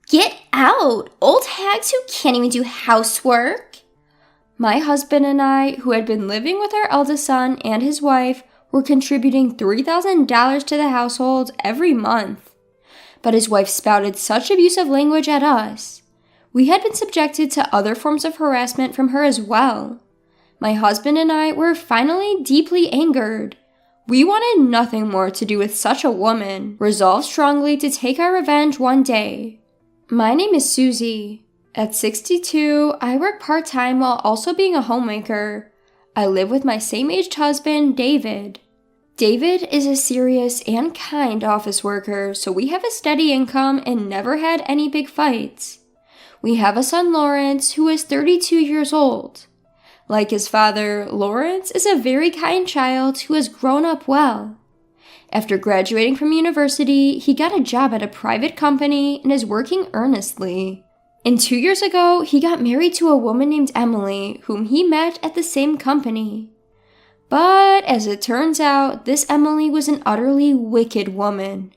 Get out! Old hags who can't even do housework! My husband and I, who had been living with our eldest son and his wife, were contributing $3,000 to the household every month. But his wife spouted such abusive language at us. We had been subjected to other forms of harassment from her as well. My husband and I were finally deeply angered. We wanted nothing more to do with such a woman, resolved strongly to take our revenge one day. My name is Susie. At 62, I work part-time while also being a homemaker. I live with my same-aged husband, David. David is a serious and kind office worker, so we have a steady income and never had any big fights. We have a son, Lawrence, who is 32 years old. Like his father, Lawrence is a very kind child who has grown up well. After graduating from university, he got a job at a private company and is working earnestly. And 2 years ago, he got married to a woman named Emily, whom he met at the same company. But as it turns out, this Emily was an utterly wicked woman.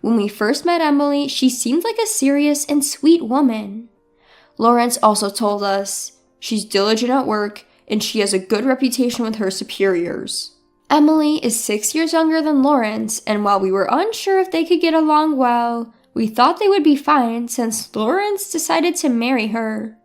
When we first met Emily, she seemed like a serious and sweet woman. Lawrence also told us, she's diligent at work and she has a good reputation with her superiors. Emily is 6 years younger than Lawrence, and while we were unsure if they could get along well, we thought they would be fine since Lawrence decided to marry her.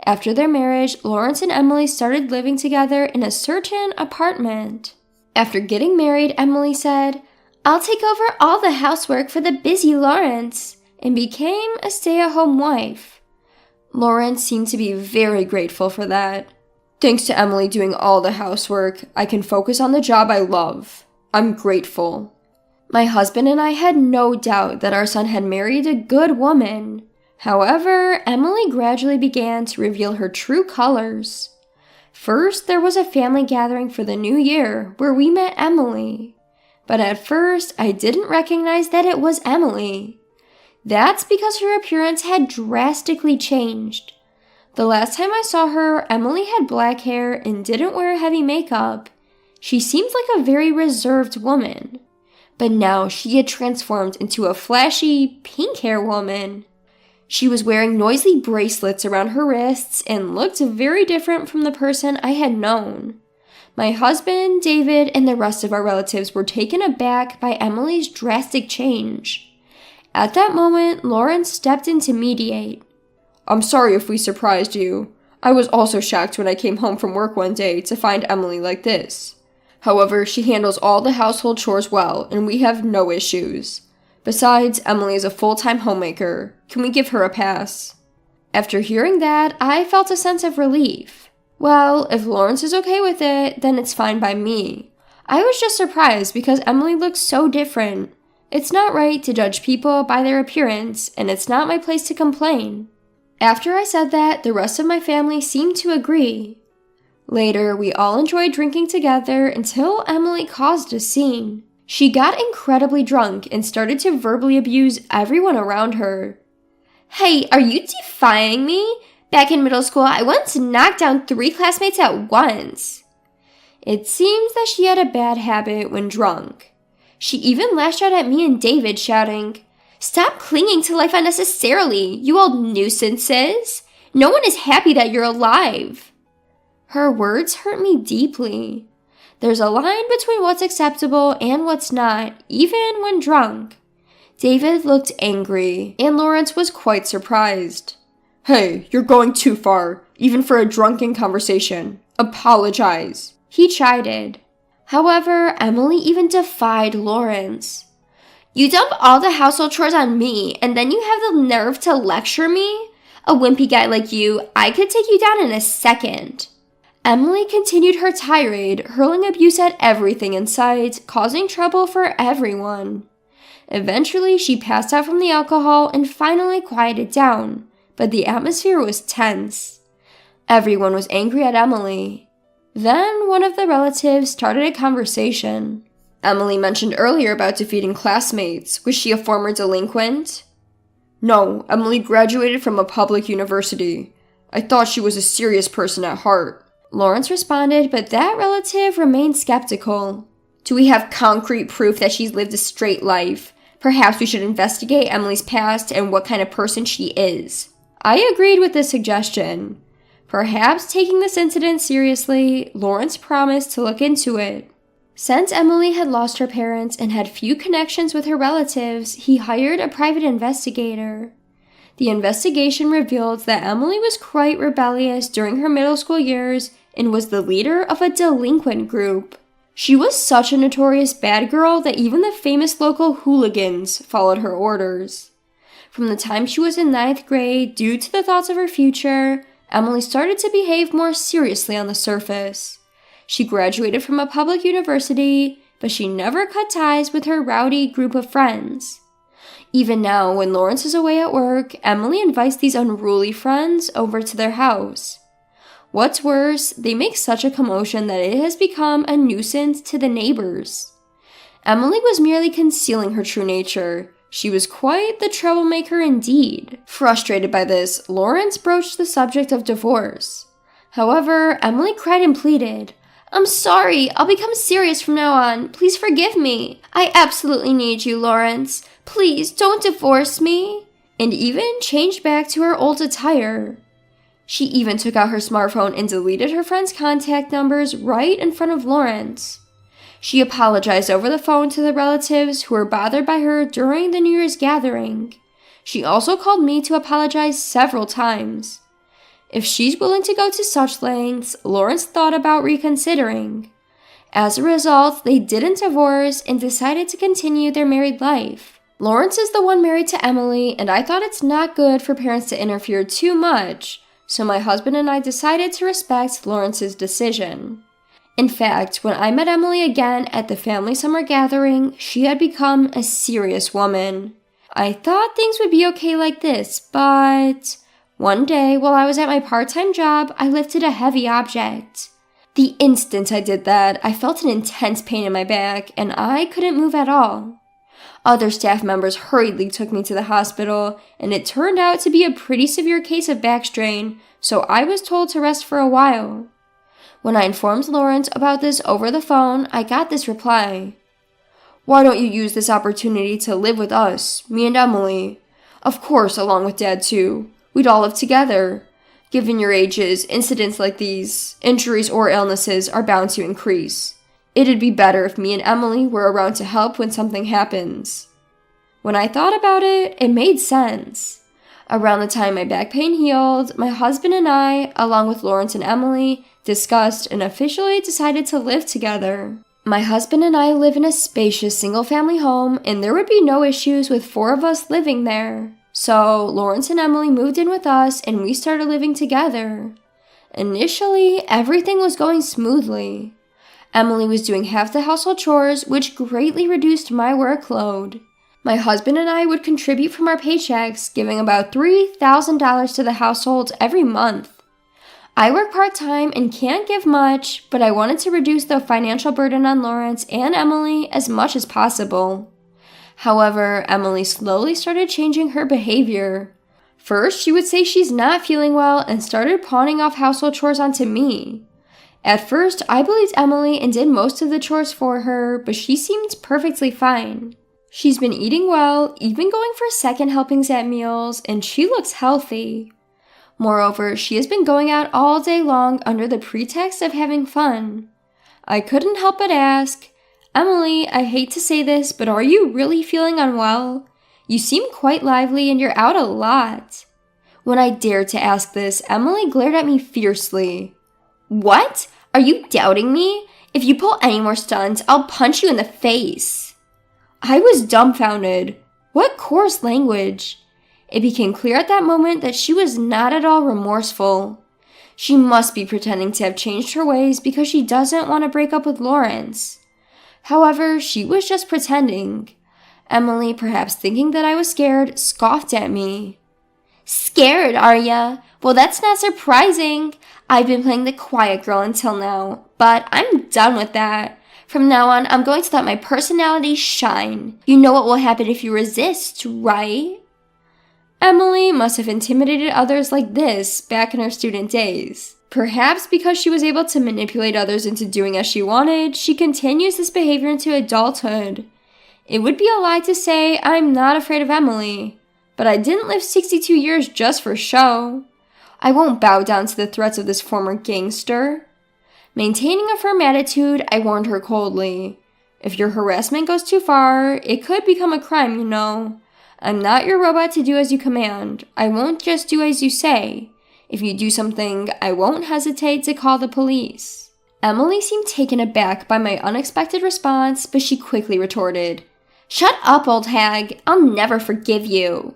After their marriage, Lawrence and Emily started living together in a certain apartment. After getting married, Emily said, "I'll take over all the housework for the busy Lawrence," and became a stay-at-home wife. Lawrence seemed to be very grateful for that. "Thanks to Emily doing all the housework, I can focus on the job I love. I'm grateful." My husband and I had no doubt that our son had married a good woman. However, Emily gradually began to reveal her true colors. First, there was a family gathering for the new year where we met Emily. But at first, I didn't recognize that it was Emily. That's because her appearance had drastically changed. The last time I saw her, Emily had black hair and didn't wear heavy makeup. She seemed like a very reserved woman. But now she had transformed into a flashy, pink hair woman. She was wearing noisy bracelets around her wrists and looked very different from the person I had known. My husband, David, and the rest of our relatives were taken aback by Emily's drastic change. At that moment, Lawrence stepped in to mediate. "I'm sorry if we surprised you. I was also shocked when I came home from work one day to find Emily like this. However, she handles all the household chores well, and we have no issues. Besides, Emily is a full-time homemaker. Can we give her a pass?" After hearing that, I felt a sense of relief. Well, if Lawrence is okay with it, then it's fine by me. I was just surprised because Emily looks so different. It's not right to judge people by their appearance, and it's not my place to complain. After I said that, the rest of my family seemed to agree. Later, we all enjoyed drinking together until Emily caused a scene. She got incredibly drunk and started to verbally abuse everyone around her. "Hey, are you defying me? Back in middle school, I once knocked down 3 classmates at once." It seems that she had a bad habit when drunk. She even lashed out at me and David, shouting, "Stop clinging to life unnecessarily, you old nuisances. No one is happy that you're alive." Her words hurt me deeply. There's a line between what's acceptable and what's not, even when drunk. David looked angry, and Lawrence was quite surprised. "Hey, you're going too far, even for a drunken conversation. Apologize," he chided. However, Emily even defied Lawrence. "You dump all the household chores on me, and then you have the nerve to lecture me? A wimpy guy like you, I could take you down in a second." Emily continued her tirade, hurling abuse at everything in sight, causing trouble for everyone. Eventually, she passed out from the alcohol and finally quieted down, but the atmosphere was tense. Everyone was angry at Emily. Then one of the relatives started a conversation. "Emily mentioned earlier about defeating classmates. Was she a former delinquent?" "No, Emily graduated from a public university. I thought she was a serious person at heart," Lawrence responded, but that relative remained skeptical. "Do we have concrete proof that she's lived a straight life? Perhaps we should investigate Emily's past and what kind of person she is. I agreed with this suggestion. Perhaps taking this incident seriously, Lawrence promised to look into it. Since Emily had lost her parents and had few connections with her relatives, he hired a private investigator. The investigation revealed that Emily was quite rebellious during her middle school years and was the leader of a delinquent group. She was such a notorious bad girl that even the famous local hooligans followed her orders. From the time she was in 9th grade, due to the thoughts of her future, Emily started to behave more seriously on the surface. She graduated from a public university, but she never cut ties with her rowdy group of friends. Even now, when Lawrence is away at work, Emily invites these unruly friends over to their house. What's worse, they make such a commotion that it has become a nuisance to the neighbors. Emily was merely concealing her true nature. She was quite the troublemaker indeed. Frustrated by this, Lawrence broached the subject of divorce. However, Emily cried and pleaded, "I'm sorry, I'll become serious from now on. Please forgive me. I absolutely need you, Lawrence. Please don't divorce me." And even changed back to her old attire. She even took out her smartphone and deleted her friends' contact numbers right in front of Lawrence. She apologized over the phone to the relatives who were bothered by her during the New Year's gathering. She also called me to apologize several times. If she's willing to go to such lengths, Lawrence thought about reconsidering. As a result, they didn't divorce and decided to continue their married life. Lawrence is the one married to Emily, and I thought it's not good for parents to interfere too much, so my husband and I decided to respect Lawrence's decision. In fact, when I met Emily again at the family summer gathering, she had become a serious woman. I thought things would be okay like this, but one day while I was at my part-time job, I lifted a heavy object. The instant I did that, I felt an intense pain in my back, and I couldn't move at all. Other staff members hurriedly took me to the hospital, and it turned out to be a pretty severe case of back strain, so I was told to rest for a while. When I informed Lawrence about this over the phone, I got this reply. "Why don't you use this opportunity to live with us, me and Emily? Of course, along with Dad too. We'd all live together. Given your ages, incidents like these, injuries or illnesses, are bound to increase. It'd be better if me and Emily were around to help when something happens." When I thought about it, it made sense. Around the time my back pain healed, my husband and I, along with Lawrence and Emily, discussed and officially decided to live together. My husband and I live in a spacious single-family home, and there would be no issues with 4 of us living there. So Lawrence and Emily moved in with us, and we started living together. Initially, everything was going smoothly. Emily was doing half the household chores, which greatly reduced my workload. My husband and I would contribute from our paychecks, giving about $3,000 to the household every month. I work part-time and can't give much, but I wanted to reduce the financial burden on Lawrence and Emily as much as possible. However, Emily slowly started changing her behavior. First, she would say she's not feeling well and started pawning off household chores onto me. At first, I believed Emily and did most of the chores for her, but she seemed perfectly fine. She's been eating well, even going for second helpings at meals, and she looks healthy. Moreover, she has been going out all day long under the pretext of having fun. I couldn't help but ask, "Emily, I hate to say this, but are you really feeling unwell? You seem quite lively and you're out a lot." When I dared to ask this, Emily glared at me fiercely. "What? Are you doubting me? If you pull any more stunts, I'll punch you in the face." I was dumbfounded. What coarse language! It became clear at that moment that she was not at all remorseful. She must be pretending to have changed her ways because she doesn't want to break up with Lawrence. However, she was just pretending. Emily, perhaps thinking that I was scared, scoffed at me. "Scared, are ya? Well, that's not surprising. I've been playing the quiet girl until now, but I'm done with that. From now on, I'm going to let my personality shine. You know what will happen if you resist, right?" Emily must have intimidated others like this back in her student days. Perhaps because she was able to manipulate others into doing as she wanted, she continues this behavior into adulthood. It would be a lie to say I'm not afraid of Emily, but I didn't live 62 years just for show. I won't bow down to the threats of this former gangster. Maintaining a firm attitude, I warned her coldly. If your harassment goes too far, it could become a crime, you know. I'm not your robot to do as you command. I won't just do as you say. If you do something, I won't hesitate to call the police. Emily seemed taken aback by my unexpected response, but she quickly retorted, "Shut up, old hag. I'll never forgive you."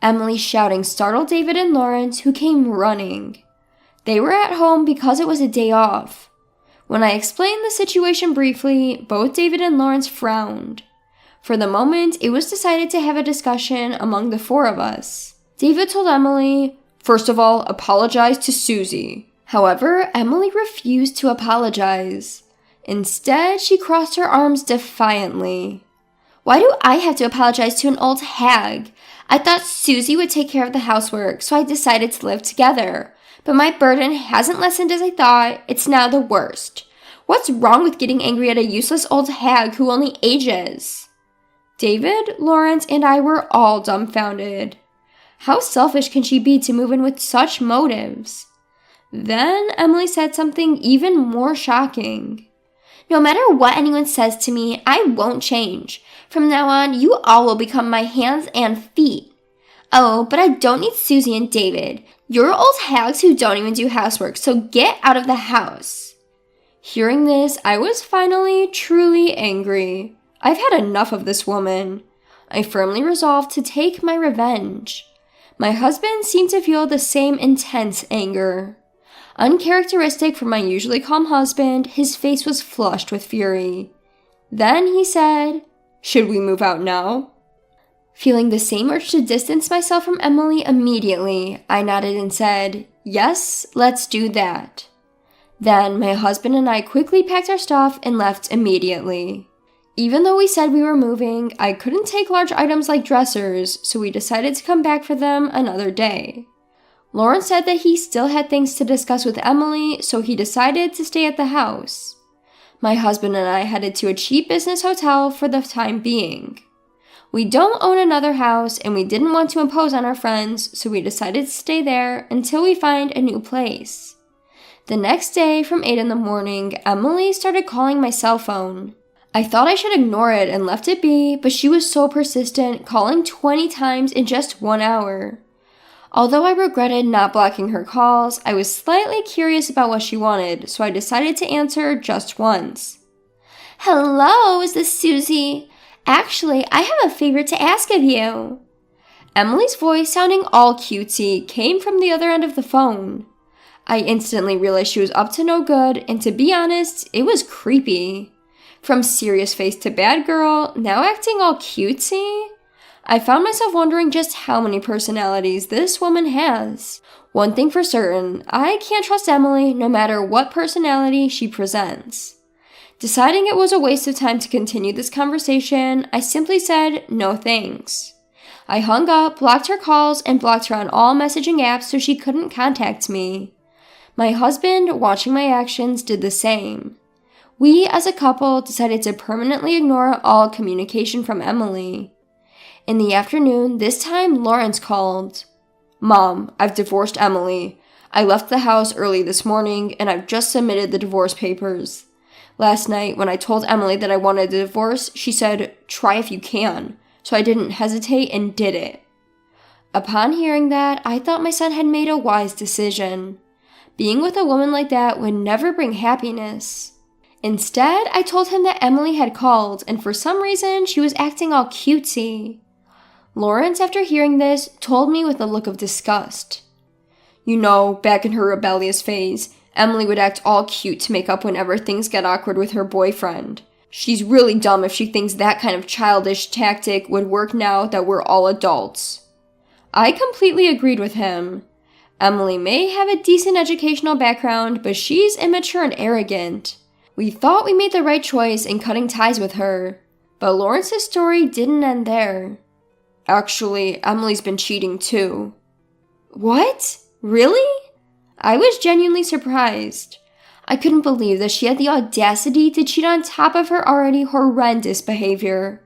Emily's shouting startled David and Lawrence, who came running. They were at home because it was a day off. When I explained the situation briefly, both David and Lawrence frowned. For the moment, it was decided to have a discussion among the four of us. David told Emily, "First of all, apologize to Susie." However, Emily refused to apologize. Instead, she crossed her arms defiantly. "Why do I have to apologize to an old hag? I thought Susie would take care of the housework, so I decided to live together. But my burden hasn't lessened as I thought. It's now the worst. What's wrong with getting angry at a useless old hag who only ages?" David, Lawrence, and I were all dumbfounded. How selfish can she be to move in with such motives? Then Emily said something even more shocking. "No matter what anyone says to me, I won't change. From now on, you all will become my hands and feet. Oh, but I don't need Susie and David. You're old hags who don't even do housework, so get out of the house." Hearing this, I was finally truly angry. I've had enough of this woman. I firmly resolved to take my revenge. My husband seemed to feel the same intense anger. Uncharacteristic for my usually calm husband, his face was flushed with fury. Then he said, "Should we move out now?" Feeling the same urge to distance myself from Emily immediately, I nodded and said, "Yes, let's do that." Then my husband and I quickly packed our stuff and left immediately. Even though we said we were moving, I couldn't take large items like dressers, so we decided to come back for them another day. Lawrence said that he still had things to discuss with Emily, so he decided to stay at the house. My husband and I headed to a cheap business hotel for the time being. We don't own another house, and we didn't want to impose on our friends, so we decided to stay there until we find a new place. The next day, from 8 in the morning, Emily started calling my cell phone. I thought I should ignore it and left it be, but she was so persistent, calling 20 times in just 1 hour. Although I regretted not blocking her calls, I was slightly curious about what she wanted, so I decided to answer just once. "Hello, is this Susie? Actually, I have a favor to ask of you." Emily's voice, sounding all cutesy, came from the other end of the phone. I instantly realized she was up to no good, and to be honest, it was creepy. From serious face to bad girl, now acting all cutesy? I found myself wondering just how many personalities this woman has. One thing for certain, I can't trust Emily no matter what personality she presents. Deciding it was a waste of time to continue this conversation, I simply said no thanks. I hung up, blocked her calls, and blocked her on all messaging apps so she couldn't contact me. My husband, watching my actions, did the same. We, as a couple, decided to permanently ignore all communication from Emily. In the afternoon, this time Lawrence called. "Mom, I've divorced Emily. I left the house early this morning, and I've just submitted the divorce papers. Last night, when I told Emily that I wanted a divorce, she said, 'Try if you can,' so I didn't hesitate and did it." Upon hearing that, I thought my son had made a wise decision. Being with a woman like that would never bring happiness. Instead, I told him that Emily had called, and for some reason, she was acting all cutesy. Lawrence, after hearing this, told me with a look of disgust. "You know, back in her rebellious phase, Emily would act all cute to make up whenever things get awkward with her boyfriend. She's really dumb if she thinks that kind of childish tactic would work now that we're all adults." I completely agreed with him. Emily may have a decent educational background, but she's immature and arrogant. We thought we made the right choice in cutting ties with her, but Lawrence's story didn't end there. "Actually, Emily's been cheating too." "What? Really?" I was genuinely surprised. I couldn't believe that she had the audacity to cheat on top of her already horrendous behavior.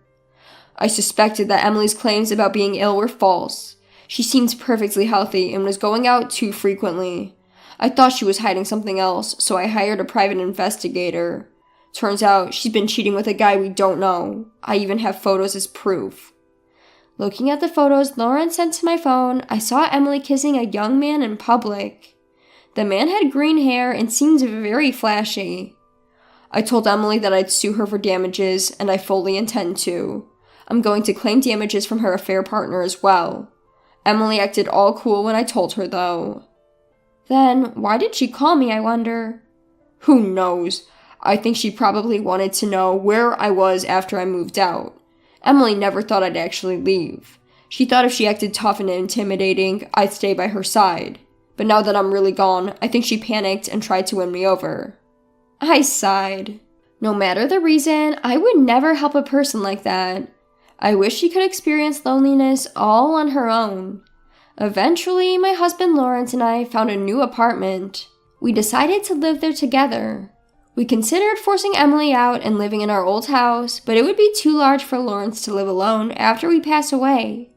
I suspected that Emily's claims about being ill were false. She seemed perfectly healthy and was going out too frequently. I thought she was hiding something else, so I hired a private investigator. Turns out she's been cheating with a guy we don't know. I even have photos as proof. Looking at the photos Lawrence sent to my phone, I saw Emily kissing a young man in public. The man had green hair and seemed very flashy. I told Emily that I'd sue her for damages, and I fully intend to. I'm going to claim damages from her affair partner as well. Emily acted all cool when I told her, though. Then, why did she call me, I wonder? Who knows? I think she probably wanted to know where I was after I moved out. Emily never thought I'd actually leave. She thought if she acted tough and intimidating, I'd stay by her side. But now that I'm really gone, I think she panicked and tried to win me over. I sighed. No matter the reason, I would never help a person like that. I wish she could experience loneliness all on her own. Eventually, my husband Lawrence and I found a new apartment. We decided to live there together. We considered forcing Emily out and living in our old house, but it would be too large for Lawrence to live alone after we pass away.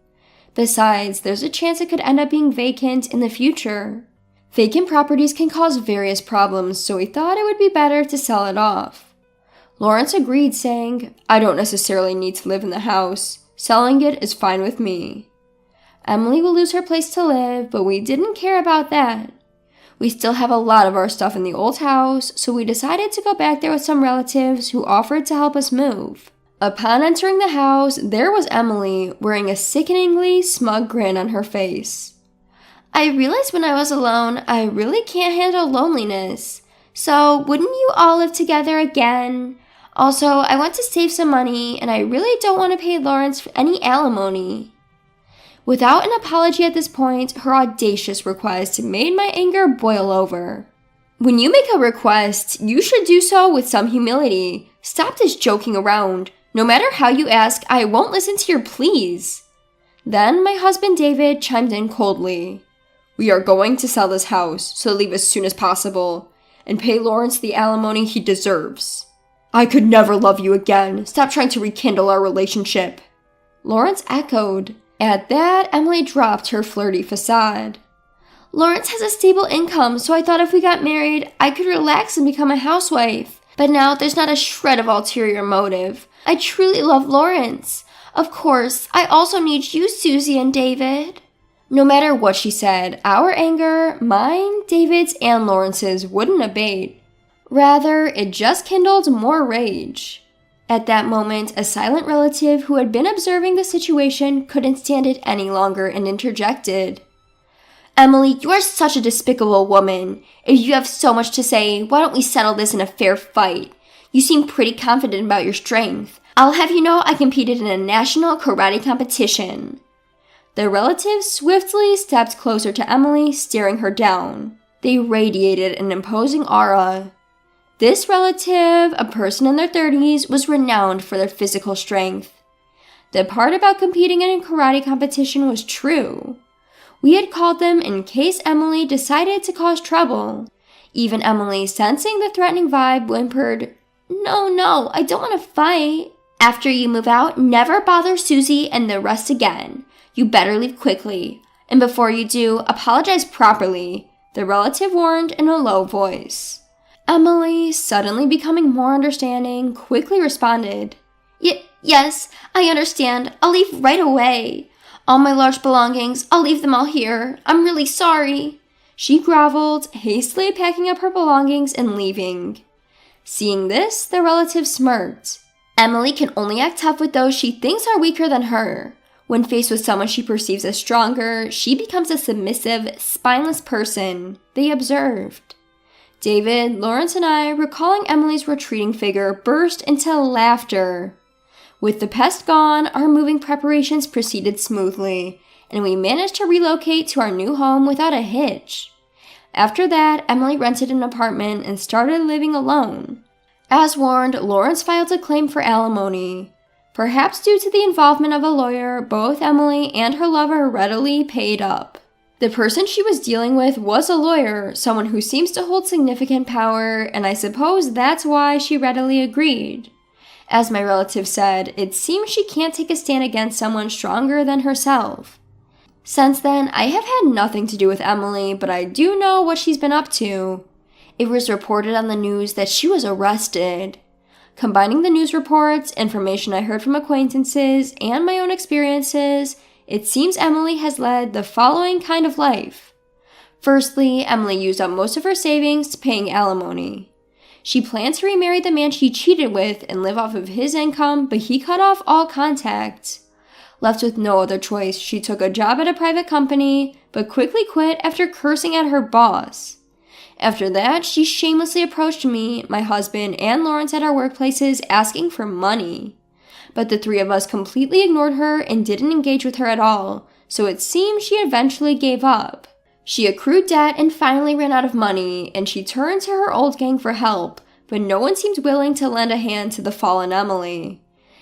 Besides, there's a chance it could end up being vacant in the future. Vacant properties can cause various problems, so we thought it would be better to sell it off. Lawrence agreed, saying, I don't necessarily need to live in the house. Selling it is fine with me. Emily will lose her place to live, but we didn't care about that. We still have a lot of our stuff in the old house, so we decided to go back there with some relatives who offered to help us move. Upon entering the house, there was Emily, wearing a sickeningly smug grin on her face. I realized when I was alone, I really can't handle loneliness. So, wouldn't you all live together again? Also, I want to save some money, and I really don't want to pay Lawrence for any alimony. Without an apology at this point, her audacious request made my anger boil over. When you make a request, you should do so with some humility. Stop this joking around. No matter how you ask, I won't listen to your pleas. Then my husband David chimed in coldly. We are going to sell this house, so leave as soon as possible, and pay Lawrence the alimony he deserves. I could never love you again. Stop trying to rekindle our relationship. Lawrence echoed. At that, Emily dropped her flirty facade. Lawrence has a stable income, so I thought if we got married, I could relax and become a housewife. But now there's not a shred of ulterior motive. I truly love Lawrence. Of course, I also need you, Susie and David. No matter what she said, our anger, mine, David's, and Lawrence's, wouldn't abate. Rather, it just kindled more rage. At that moment, a silent relative who had been observing the situation couldn't stand it any longer and interjected. Emily, you are such a despicable woman. If you have so much to say, why don't we settle this in a fair fight? You seem pretty confident about your strength. I'll have you know I competed in a national karate competition. The relative swiftly stepped closer to Emily, staring her down. They radiated an imposing aura. This relative, a person in their 30s, was renowned for their physical strength. The part about competing in a karate competition was true. We had called them in case Emily decided to cause trouble. Even Emily, sensing the threatening vibe, whimpered, No, I don't want to fight. After you move out, never bother Susie and the rest again. You better leave quickly. And before you do, apologize properly, the relative warned in a low voice. Emily, suddenly becoming more understanding, quickly responded, Yes, I understand. I'll leave right away. All my large belongings, I'll leave them all here. I'm really sorry. She groveled, hastily packing up her belongings and leaving. Seeing this, the relative smirked. Emily can only act tough with those she thinks are weaker than her. When faced with someone she perceives as stronger, she becomes a submissive, spineless person, they observed. David, Lawrence, and I, recalling Emily's retreating figure, burst into laughter. With the pest gone, our moving preparations proceeded smoothly, and we managed to relocate to our new home without a hitch. After that, Emily rented an apartment and started living alone. As warned, Lawrence filed a claim for alimony. Perhaps due to the involvement of a lawyer, both Emily and her lover readily paid up. The person she was dealing with was a lawyer, someone who seems to hold significant power, and I suppose that's why she readily agreed. As my relative said, it seems she can't take a stand against someone stronger than herself. Since then, I have had nothing to do with Emily, but I do know what she's been up to. It was reported on the news that she was arrested. Combining the news reports, information I heard from acquaintances, and my own experiences, it seems Emily has led the following kind of life. Firstly, Emily used up most of her savings paying alimony. She planned to remarry the man she cheated with and live off of his income, but he cut off all contact. Left with no other choice, she took a job at a private company, but quickly quit after cursing at her boss. After that, she shamelessly approached me, my husband, and Lawrence at our workplaces asking for money. But the three of us completely ignored her and didn't engage with her at all, so it seems she eventually gave up. She accrued debt and finally ran out of money, and she turned to her old gang for help, but no one seemed willing to lend a hand to the fallen Emily.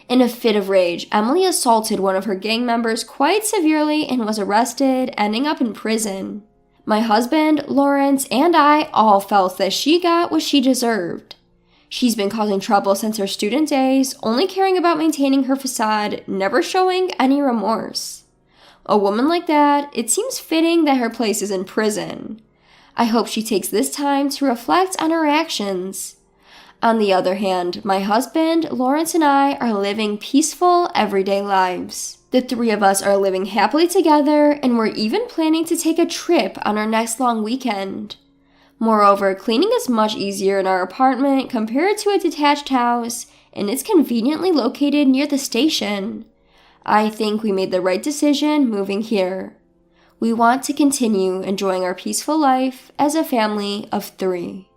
In a fit of rage, Emily assaulted one of her gang members quite severely and was arrested, ending up in prison. My husband, Lawrence, and I all felt that she got what she deserved. She's been causing trouble since her student days, only caring about maintaining her facade, never showing any remorse. A woman like that, it seems fitting that her place is in prison. I hope she takes this time to reflect on her actions. On the other hand, my husband, Lawrence, and I are living peaceful, everyday lives. The three of us are living happily together, and we're even planning to take a trip on our next long weekend. Moreover, cleaning is much easier in our apartment compared to a detached house, and it's conveniently located near the station. I think we made the right decision moving here. We want to continue enjoying our peaceful life as a family of 3.